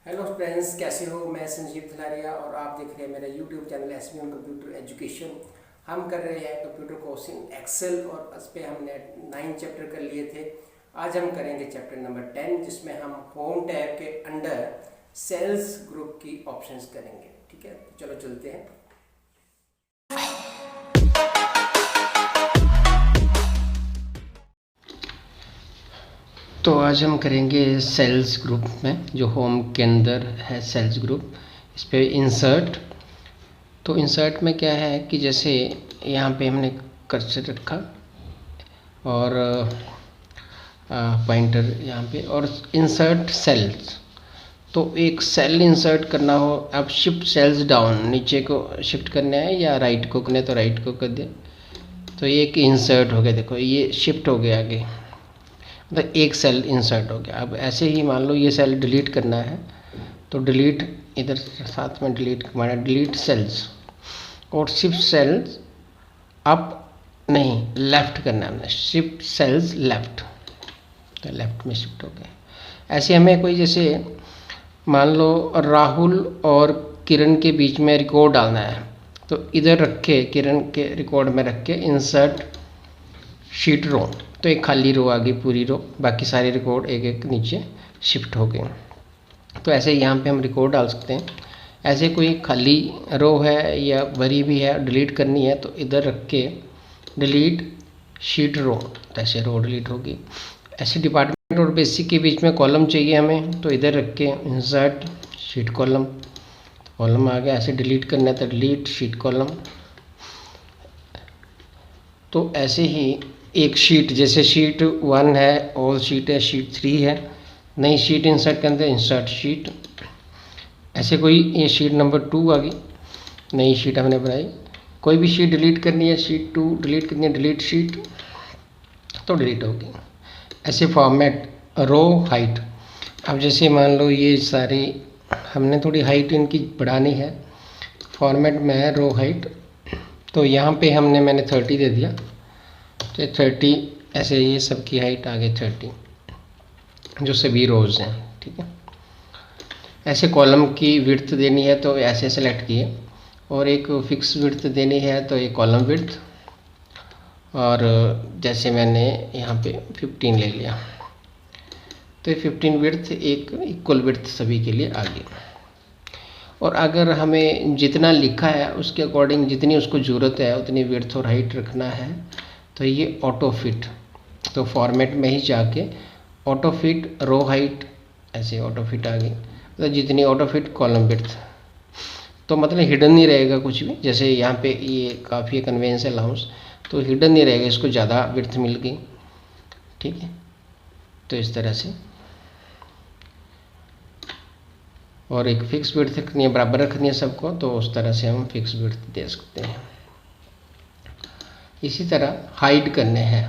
Hello friends, कैसे हो। मैं संजीव थलारिया और आप देख रहे हैं मेरा YouTube channel SBM computer education. हम कर रहे हैं कंप्यूटर कोर्स इन एक्सेल और उस पर हमने 9 चैप्टर कर लिए थे। आज हम करेंगे चैप्टर नंबर 10, जिसमें हम होम टैब के अंडर सेल्स ग्रुप की ऑप्शंस करेंगे। ठीक है, तो चलो चलते हैं। तो आज हम करेंगे सेल्स ग्रुप में, जो होम के अंदर है सेल्स ग्रुप। इस पर इंसर्ट। तो इंसर्ट में क्या है कि जैसे यहाँ पे हमने कर्सर रखा और पॉइंटर यहाँ पे, और इंसर्ट सेल्स। तो एक सेल इंसर्ट करना हो, अब शिफ्ट सेल्स डाउन, नीचे को शिफ्ट करना है या राइट को करना है तो राइट को कर दे। तो ये एक इंसर्ट हो गया, देखो ये शिफ्ट हो गया आगे, मतलब एक सेल इंसर्ट हो गया। अब ऐसे ही मान लो ये सेल डिलीट करना है तो डिलीट, इधर साथ में डिलीट हमारा डिलीट सेल्स, और शिफ्ट सेल्स अप नहीं लेफ्ट करना है, शिफ्ट सेल्स लेफ्ट, तो लेफ्ट में शिफ्ट हो गया। ऐसे हमें कोई जैसे मान लो राहुल और किरण के बीच में रिकॉर्ड डालना है, तो इधर रख के किरण के रिकॉर्ड में रख के इंसर्ट शीट रो, तो एक खाली रो आ गई पूरी रो, बाकी सारे रिकॉर्ड एक एक नीचे शिफ्ट हो गए। तो ऐसे यहाँ पे हम रिकॉर्ड डाल सकते हैं। ऐसे कोई खाली रो है या भरी भी है, डिलीट करनी है, तो इधर रख के डिलीट शीट रो, तो ऐसे रो डिलीट होगी। ऐसे डिपार्टमेंट और बेसिक के बीच में कॉलम चाहिए हमें, तो इधर रख के इंसर्ट शीट कॉलम, कॉलम आ गया। ऐसे डिलीट करना है तो डिलीट शीट कॉलम। तो ऐसे ही एक शीट, जैसे शीट 1 है, ऑल शीट है, शीट 3 है, नई शीट इंसर्ट करते हैं इंसर्ट शीट। ऐसे कोई ये शीट नंबर 2 आ गई, नई शीट हमने बनाई। कोई भी शीट डिलीट करनी है, शीट 2 डिलीट करनी है, डिलीट शीट, तो डिलीट होगी। ऐसे फॉर्मेट रो हाइट। अब जैसे मान लो ये सारी हमने थोड़ी हाइट इनकी बढ़ानी है, फॉर्मेट में है रो हाइट, तो यहाँ पे मैंने 30 दे दिया, तो 30, ऐसे ये सबकी हाइट आ गई 30, जो सभी रोज़ हैं। ठीक है, ऐसे कॉलम की विड्थ देनी है तो ऐसे सेलेक्ट किए, और एक फिक्स विड्थ देनी है तो ये कॉलम विड्थ, और जैसे मैंने यहाँ पे 15 ले लिया, तो ये 15 विड्थ एक इक्वल विड्थ सभी के लिए आ गई। और अगर हमें जितना लिखा है उसके अकॉर्डिंग जितनी उसको ज़रूरत है उतनी विड्थ और हाइट रखना है, तो ये ऑटो फिट, तो फॉर्मेट में ही जाके ऑटो फिट रो हाइट, ऐसे ऑटो फिट आ गई, मतलब जितनी ऑटो फिट कॉलम विड्थ, तो मतलब हिडन नहीं रहेगा कुछ भी। जैसे यहाँ पे ये काफ़ी कन्वेंस है अलाउंस, तो हिडन नहीं रहेगा, इसको ज़्यादा विड्थ मिल गई। ठीक है, तो इस तरह से, और एक फिक्स विड्थ रखनी है, बराबर रखनी है सबको, तो उस तरह से हम फिक्स विड्थ दे सकते हैं। इसी तरह हाइड करने हैं,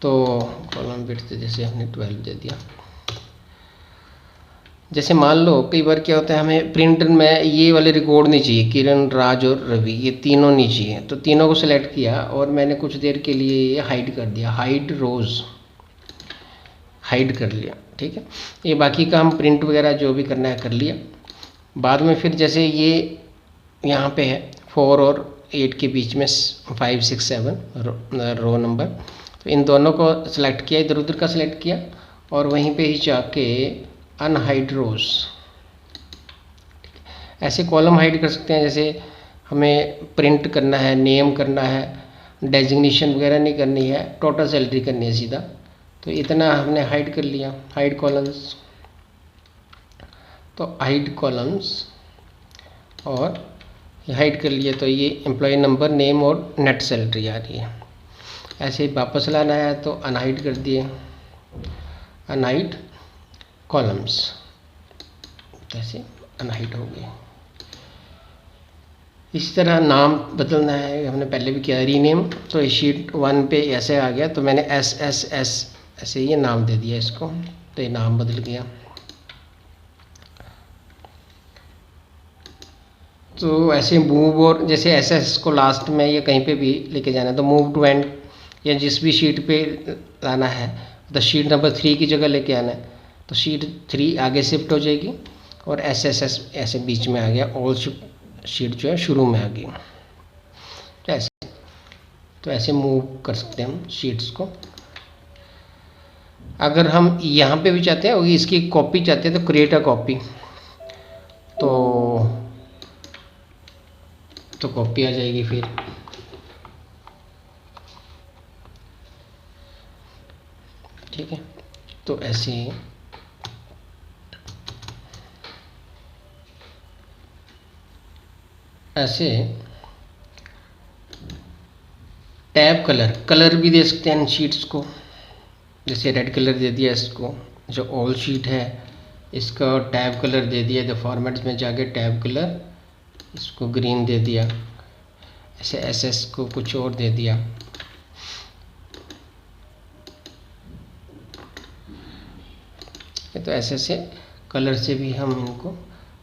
तो कॉलम विड्थ जैसे हमने 12 दे दिया। जैसे मान लो कई बार क्या होता है, हमें प्रिंटर में ये वाले रिकॉर्ड नहीं चाहिए, किरण, राज और रवि, ये तीनों नहीं चाहिए, तो तीनों को सिलेक्ट किया और मैंने कुछ देर के लिए ये हाइड कर दिया, हाइड रोज, हाइड कर लिया। ठीक है, ये बाकी का हम प्रिंट वगैरह जो भी करना है कर लिया। बाद में फिर जैसे ये यहाँ पे है 4 और 8 के बीच में 5, 6, 7 रो नंबर, तो इन दोनों को सिलेक्ट किया, इधर उधर का सिलेक्ट किया, और वहीं पे ही जाके अनहाइड रोज, ऐसे कॉलम हाइड कर सकते हैं। जैसे हमें प्रिंट करना है, नेम करना है, डेजिग्नेशन वगैरह नहीं करनी है, टोटल सैलरी करनी है सीधा, तो इतना हमने हाइड कर लिया, हाइड कॉलम्स। तो हाइड कॉलम्स और हाइड कर लिए, तो ये एम्प्लॉय नंबर, नेम और नेट सैलरी आ रही है। ऐसे वापस लाना है तो अनहाइड कर दिए, अनहाइड कॉलम्स, ऐसे अनहाइड हो गए। इसी तरह नाम बदलना है, हमने पहले भी किया रीनेम, तो ये शीट 1 पे ऐसे आ गया, तो मैंने SSS ऐसे ये नाम दे दिया इसको, तो ये नाम बदल गया। तो ऐसे मूव, और जैसे SS को लास्ट में या कहीं पे भी लेके जाना है तो मूव टू एंड, या जिस भी शीट पे लाना है, तो शीट नंबर 3 की जगह लेके आना है, तो शीट 3 आगे शिफ्ट हो जाएगी और SSS ऐसे बीच में आ गया, ऑल शीट जो है शुरू में आ गई। तो ऐसे मूव कर सकते हैं हम शीट्स को। अगर हम यहाँ पे भी चाहते हैं और इसकी कॉपी चाहते हैं तो क्रिएट अ कॉपी, तो कॉपी आ जाएगी फिर। ठीक है, तो ऐसे टैब कलर भी दे सकते हैं शीट्स को। जैसे रेड कलर दे दिया इसको, जो ऑल शीट है इसका टैब कलर दे दिया, तो फॉर्मेट्स में जाके टैब कलर इसको ग्रीन दे दिया। ऐसे SS को कुछ और दे दिया। तो ऐसे कलर से भी हम इनको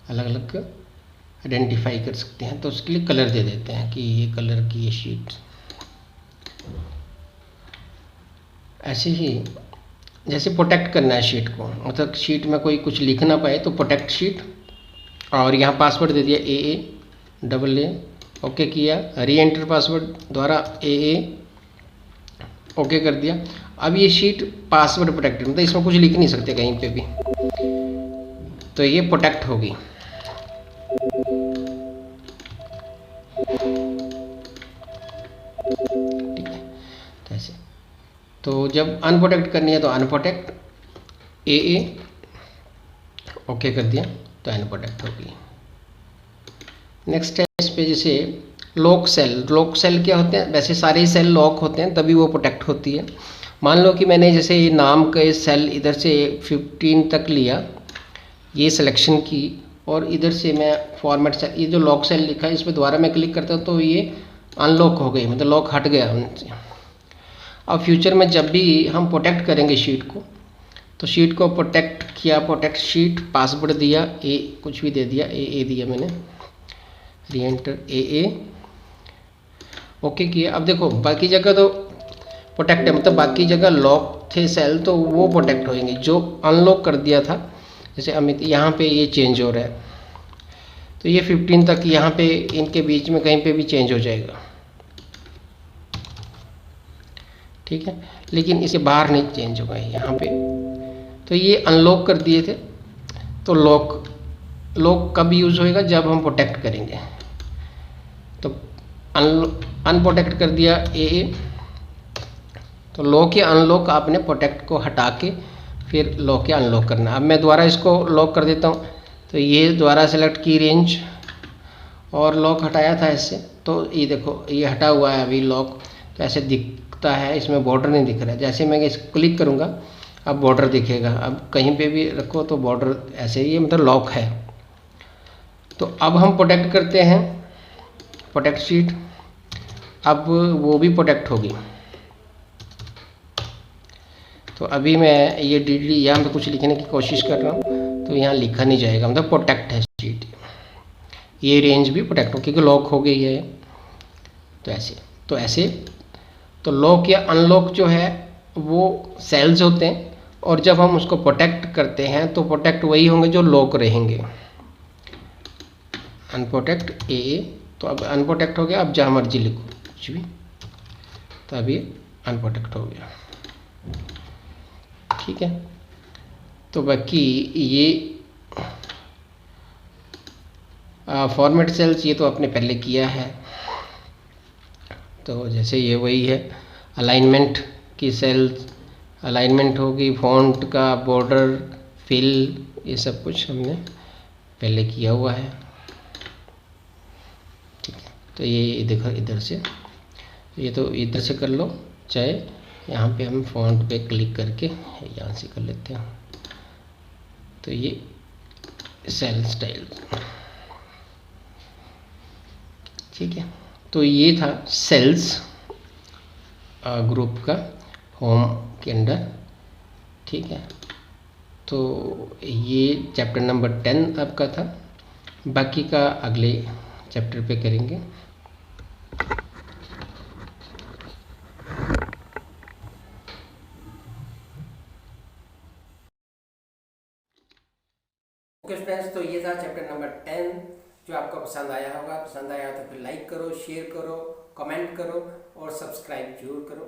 अलग अलग आइडेंटिफाई कर सकते हैं। तो उसके लिए कलर दे देते हैं कि ये कलर की ये शीट। ऐसे ही जैसे प्रोटेक्ट करना है शीट को, मतलब शीट में कोई कुछ लिख ना पाए तो प्रोटेक्ट शीट, और यहाँ पासवर्ड दे दिया AA ओके किया, री एंटर पासवर्ड द्वारा AA ओके कर दिया। अब ये शीट पासवर्ड प्रोटेक्टेड, मतलब इसमें कुछ लिख नहीं सकते कहीं पे भी, तो ये प्रोटेक्ट होगी। ठीक है, तो ऐसे। तो जब अनप्रोटेक्ट करनी है तो अनप्रोटेक्ट AA ओके कर दिया तो अनप्रोटेक्ट होगी। नेक्स्ट है इस पे जैसे लॉक सेल क्या होते हैं, वैसे सारे ही सेल लॉक होते हैं तभी वो प्रोटेक्ट होती है। मान लो कि मैंने जैसे ये नाम का सेल इधर से 15 तक लिया, ये सिलेक्शन की, और इधर से मैं फॉर्मेट सेल, ये जो लॉक सेल लिखा है इस पर दोबारा मैं क्लिक करता हूँ तो ये अनलॉक हो गई, मतलब लॉक हट गया उनसे। अब फ्यूचर में जब भी हम प्रोटेक्ट करेंगे शीट को, तो शीट को प्रोटेक्ट किया, प्रोटेक्ट शीट, पासवर्ड दिया, कुछ भी दे दिया, AA दिया मैंने, री एंटर AA ओके किया। अब देखो बाकी जगह तो प्रोटेक्ट है, मतलब बाकी जगह लॉक थे सेल तो वो प्रोटेक्ट होंगे। जो अनलॉक कर दिया था, जैसे अमित यहाँ पे ये चेंज हो रहा है तो ये 15 तक यहाँ पे इनके बीच में कहीं पे भी चेंज हो जाएगा। ठीक है, लेकिन इसके बाहर नहीं चेंज होगा यहाँ पे। तो ये अनलॉक कर दिए थे, तो लॉक कब यूज़ होएगा, जब हम प्रोटेक्ट करेंगे। तो अनप्रोटेक्ट कर दिया AA, तो लॉक या अनलॉक आपने प्रोटेक्ट को हटा के फिर लॉक या अनलॉक करना। अब मैं दोबारा इसको लॉक कर देता हूँ, तो ये दोबारा सेलेक्ट की रेंज और लॉक हटाया था इससे, तो ये देखो ये हटा हुआ है अभी लॉक, तो ऐसे दिखता है, इसमें बॉर्डर नहीं दिख रहा है। जैसे मैं इसको क्लिक करूँगा अब बॉर्डर दिखेगा। अब कहीं पे भी रखो तो बॉर्डर ऐसे ही, मतलब लॉक है। तो अब हम प्रोटेक्ट करते हैं, प्रोटेक्ट शीट, अब वो भी प्रोटेक्ट होगी। तो अभी मैं ये DD यहाँ पे कुछ लिखने की कोशिश कर रहा हूँ तो यहाँ लिखा नहीं जाएगा, मतलब प्रोटेक्ट है शीट। ये रेंज भी प्रोटेक्ट हो क्योंकि लॉक हो गई है। तो ऐसे तो लॉक या अनलॉक जो है वो सेल्स होते हैं, और जब हम उसको प्रोटेक्ट करते हैं तो प्रोटेक्ट वही होंगे जो लॉक रहेंगे। अनप्रोटेक्ट AA, तो अब अनप्रोटेक्ट हो गया। अब जहाँ मर्जी लिखो कुछ भी, तो अभी अनप्रोटेक्ट हो गया। ठीक है, तो बाकी ये फॉर्मेट सेल्स ये तो आपने पहले किया है। तो जैसे ये वही है, अलाइनमेंट की सेल्स, अलाइनमेंट होगी, फॉन्ट का, बॉर्डर, फिल, ये सब कुछ हमने पहले किया हुआ है। ठीक है, तो ये देखो इधर से, ये तो इधर से कर लो, चाहे यहाँ पे हम फॉन्ट पे क्लिक करके यहाँ से कर लेते हैं। तो ये सेल स्टाइल, ठीक है। तो ये था सेल्स ग्रुप का होम के अंदर। ठीक है, तो ये चैप्टर नंबर 10 आपका था। बाकी का अगले चैप्टर पे करेंगे। ओके फ्रेंड्स, तो ये था चैप्टर नंबर 10 जो आपको पसंद आया होगा। पसंद आया तो फिर लाइक करो, शेयर करो, कमेंट करो और सब्सक्राइब जरूर करो।